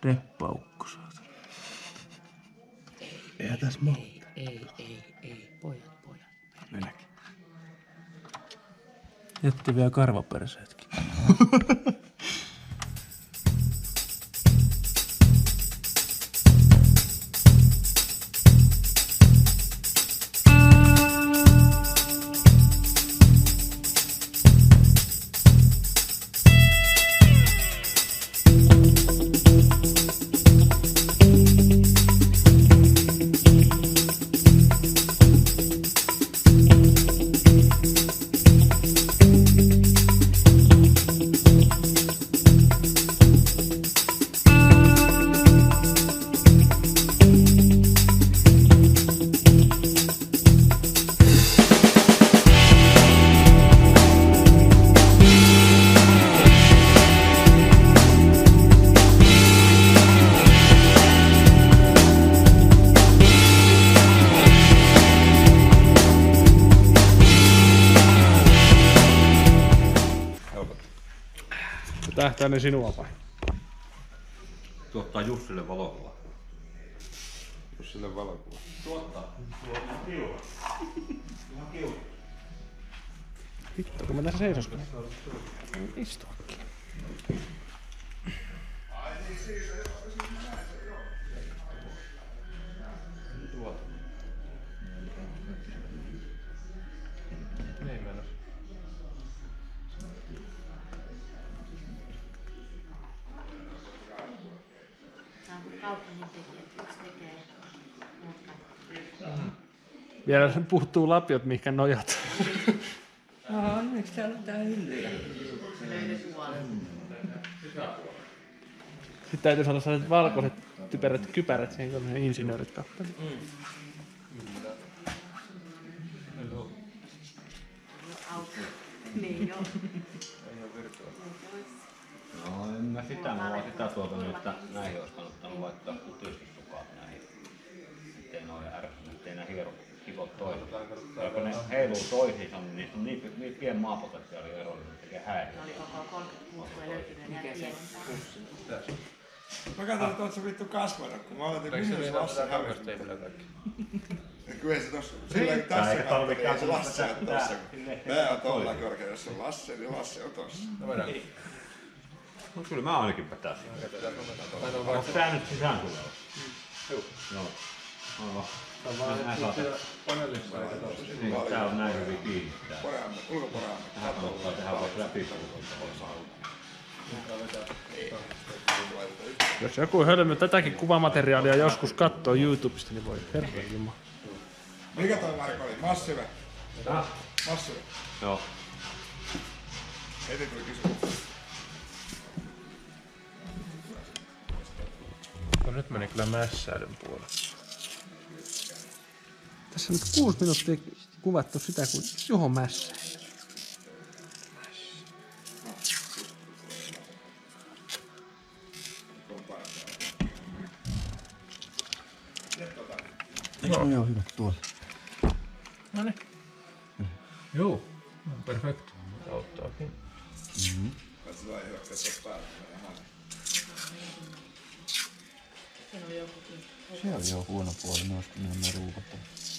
Reppaukko saatana. Eihän tässä monta. Ei. Pojat. Minäkin. Jätti vielä karvaperseetkin. Tähtäinen sinua vai? Tuottaa Jussille valokuva. Jussille valokuva. Tuottaa. Vittu, kun mä tässä seisoskin. Istuakin. Niin menossa. Vielä sen puuttuu lapiot, mihinkä nojat. Aha, miksi täällä on tää hyllyjä? Sitten täytyy saada sellaiset valkoiset typerät kypärät siihen, kun ne insinöörit kappaleet. Niin joo. No en mä sitä tuota, että näihin olisi kannattanut laittaa kutisustukaat näihin. Ettei noin ärsynyt, ettei nää hivot toisiaan. Ja kun ne heiluu toisiinsa, niin niistä on niin pieni maapotentiaali erollinen, että tekee häiriö. Ne oli koko 30 vuotta ja löytynyt enää pienempää. Mä katsoin, että oot sä vittu kasvanut, kun mä aloitin kysyä Lassi hämmästyä. Kyllä ei se tossa, sillä tässä kautta, ei se Lassi on tossa. Mä oon tuolla korkealla, jos on Lassi, niin Lassi on tossa. No kyllä mä ainakin pätäisin. Onko tää nyt sisään tuleva? Joo. Aivan. Niin, tää on näin hyvin kiinni tää. Ulkoporaamme. Tähän kannattaa tehdä vaikka läpi. Jos joku hölmö tätäkin kuvamateriaalia joskus katsoo YouTubesta, niin voi herra jumala. Mikä toi Marko oli? Massive? Massive. Joo. Heti tuli kysymys. No nyt meni kyllä mässäilyn puolelle. Tässä on nyt 6 minuuttia kuvattu sitä, kun Juho mässää. Eikö ne ole hyvät tuolla? Noniin. Joo. Perfect. Auttaakin. Katsotaan ei hyökkää tuossa päällä. Siinä oli jokukin. Se on jo huono puoli, ne olisiko ne ruuvat.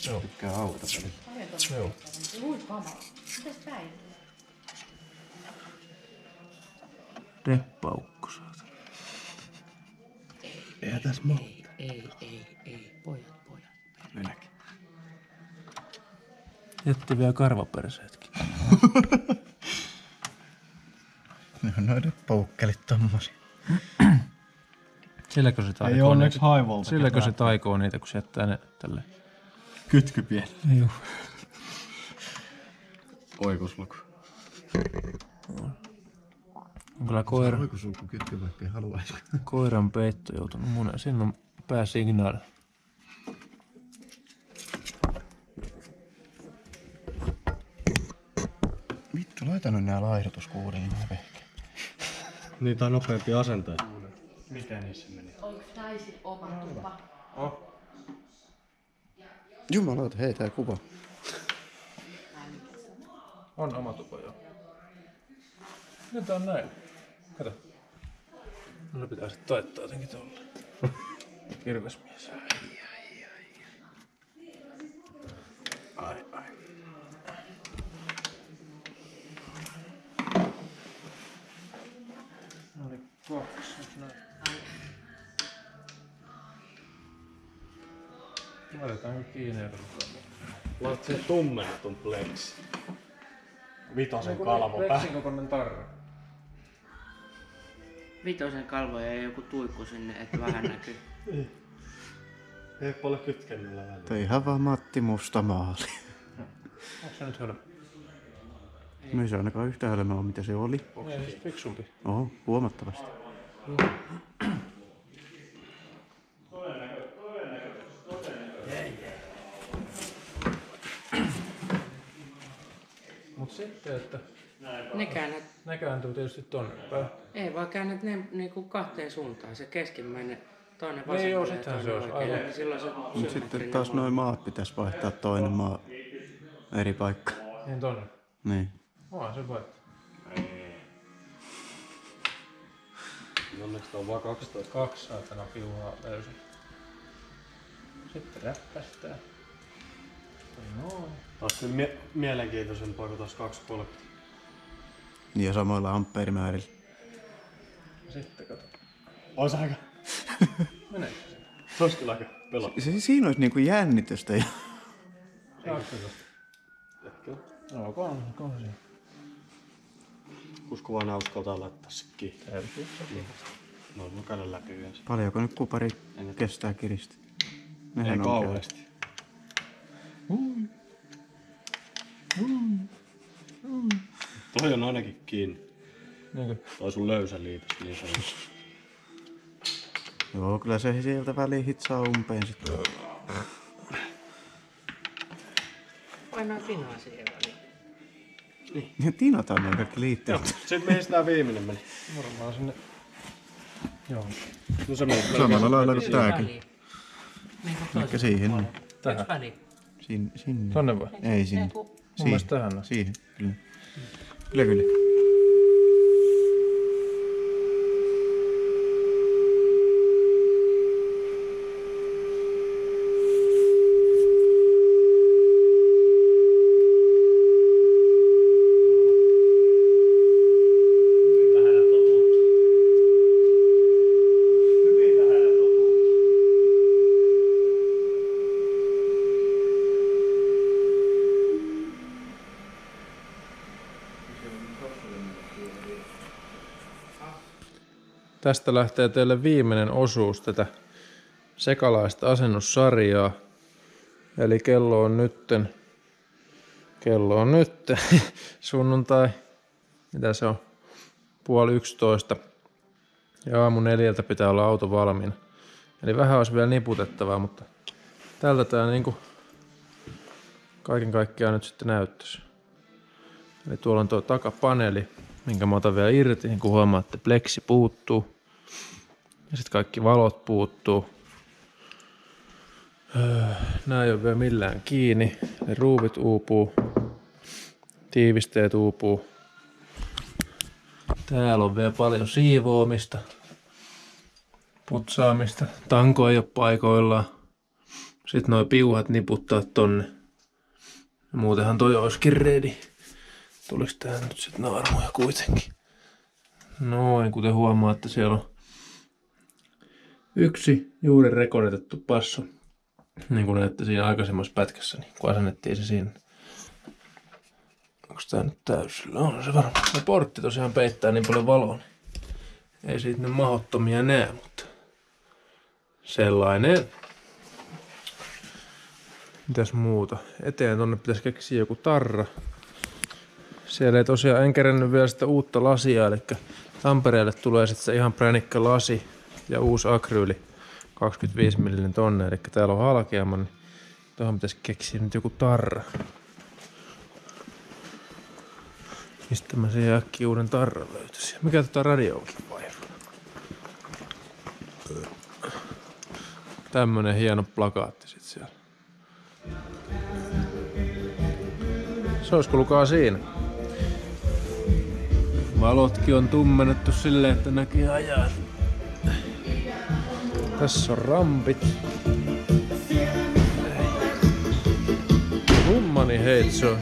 Joo. Tykkää autopeli. Paljon tuossa Joo. Ui kamala. Mitäs päin? Reppaukko saatana. Eihän tässä monta. Ei. Pojat. Minäkin. Jätti vielä karvaperseetkin. Ne on noiden poukkelit tommosia. Silläkö se Ei taikoo onneksi niitä? haivolta. Silläkö se taikoo niitä, kun se jättää ne tälle? Kytkypieni. Joo. Oikusluku. On kyllä Oikusulku kytky, vaikka ei haluaisi. koiran peitto joutunut muneen. Siinä on pääsignaali. Vittu, laita nyt nää laihdutuskuurin nää vehkeet. Niitä on nopeampi asentaa. Mitä niissä meni? Onko Daisy oma tupa? Jumalauta, hei tää kuva. On oma tupa, joo. Nyt on näin. Kato. No pitää sit taittaa jotenkin tolleen. Kirvesmies. Ai. Oli 2. Laitetaan kiinni ja katsotaan. Laitat sen tummennetun pleksi. Vitosen kalvo päälle. Pleksin kokoinen tarra. Vitosen kalvo ja joku tuikku sinne, että vähän näkyy. Ei paljon kytkennellä väliä. Toi ihan vaan Matti Musta maali. Onks se nyt hölmö? No ei se ainakaan yhtä hölmöä ole, mitä se oli. Ei siis fiksumpi. Oho, huomattavasti. Mut sitten, että Ne käännät, ne kääntyy tietysti tonne päin. ei vaan käännät ne niinku kahteen suuntaan. Se keskimmäinen, toinen Niin joo, vasemmalle ja sittenhän se toinen olisi oikealle. aivan. Niin silloin se Mut sitten symmetrinen taas malli. noin maat pitäisi vaihtaa toinen maa eri paikka. Niin tonne. Niin. Onhan se vaihtaa. Onneksi tää on vaan 12. 2 saatana piuhaa löysin. Sitten räppästää. Noin. Taas kyllä mielenkiintoisempaa kuin taas 2,30. Ja samoilla amperimäärillä. Sitten kato. Ois aika. Meneekö se? Se ois kyllä aika pelaa. Siinä olisi niinku jännitystä. Ja... Saatko tosta? No, onkohan siinä? Usko vaan uskaltaa laittaa se kiinni. Täytyy. No, mä käydä läpi yhdessä. Paljonko nyt kupari kestää kiristä? Ei kauheasti. Toi on ainakin kiinni. Niinkö? Toi sun löysä liitos, niin se on. Joo, kyllä se sieltä väliin hitsaa umpeen sitten. Painaa pinaa siihen väliin. Ja tinataan noin kaikki liitteet. Sitten mihin tää viimeinen meni? Varmaan sinne. Joo. No se meni. Samalla lailla kuin Siihen tääkin. väliin. Niin kuin Ehkä toisessa siihen. puolella. Tähän. Eikö väliin? Sinne. Tonne vai? Ei sinne. Ei, kun- Mun mielestä tähän on. Siihen, kyllä. Kyllä. Tästä lähtee teille viimeinen osuus tätä sekalaista asennussarjaa. Eli kello on nytten sunnuntai, mitä se on, 10:30 ja aamu 4 pitää olla auto valmiina. Eli vähän olisi vielä niputettavaa, mutta tältä tää niinku kaiken kaikkiaan nyt sitten näyttäisi. Eli tuolla on tuo takapaneeli, minkä mä otan vielä irti, niin kun huomaatte, pleksi puuttuu. Ja sitten kaikki valot puuttuu. Nää ei ole vielä millään kiinni. Ne ruuvit uupuu. Tiivisteet uupuu. Täällä on vielä paljon siivoamista. Putsaamista. Tanko ei ole paikoillaan. Sitten noi piuhat niputtaa tonne. Muutenhan toi olisikin ready. Tuliko tähän nyt sit naarmuja kuitenkin? Noin, kuten huomaatte, siellä on yksi juuri rekorditettu passo. Niin kuin näette siinä aikaisemmassa pätkässä, niin kun asennettiin se siinä. Onko tää nyt täysillä? On se varmaan. Se portti tosiaan peittää niin paljon valoa, niin ei siitä nyt mahdottomia näe, mutta sellainen. Mitäs muuta? Eteen tonne pitäisi keksiä joku tarra. Siellä ei tosiaan, en kerännyt vielä sitä uutta lasia, eli Tampereelle tulee sitten se ihan pränikkä lasi ja uusi akryyli 25 millinen tonne, eli täällä on halkeama, niin tuohon pitäisi keksiä nyt joku tarra. Mistä mä siihen äkkiä uuden tarran löytäisin? Mikä tätä radiolla vaihtaa? Tämmönen hieno plakaatti sit siellä. Se olisi kuulkaa siinä. Valotkin on tummennettu silleen, että näkee ajaa. Tässä on rampit. Kummani heitso.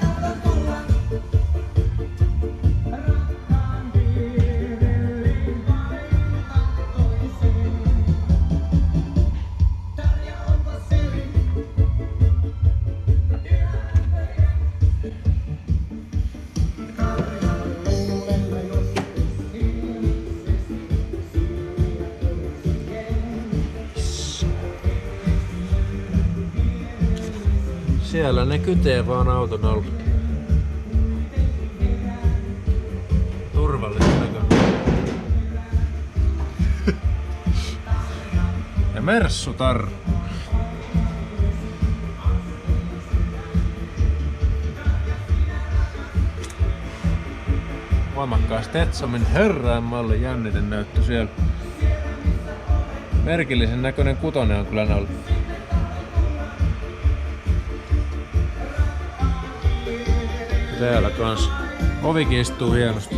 Siellä ne kytee vaan auton alla. Turvallista näköinen. Ja Mersutar. Voimakkaasti Stetsomin herrainmalli jänniten näyttö siellä. Merkillisen näköinen kutonen on kyllä ollut. Täällä kans. Ovikin istuu hienosti.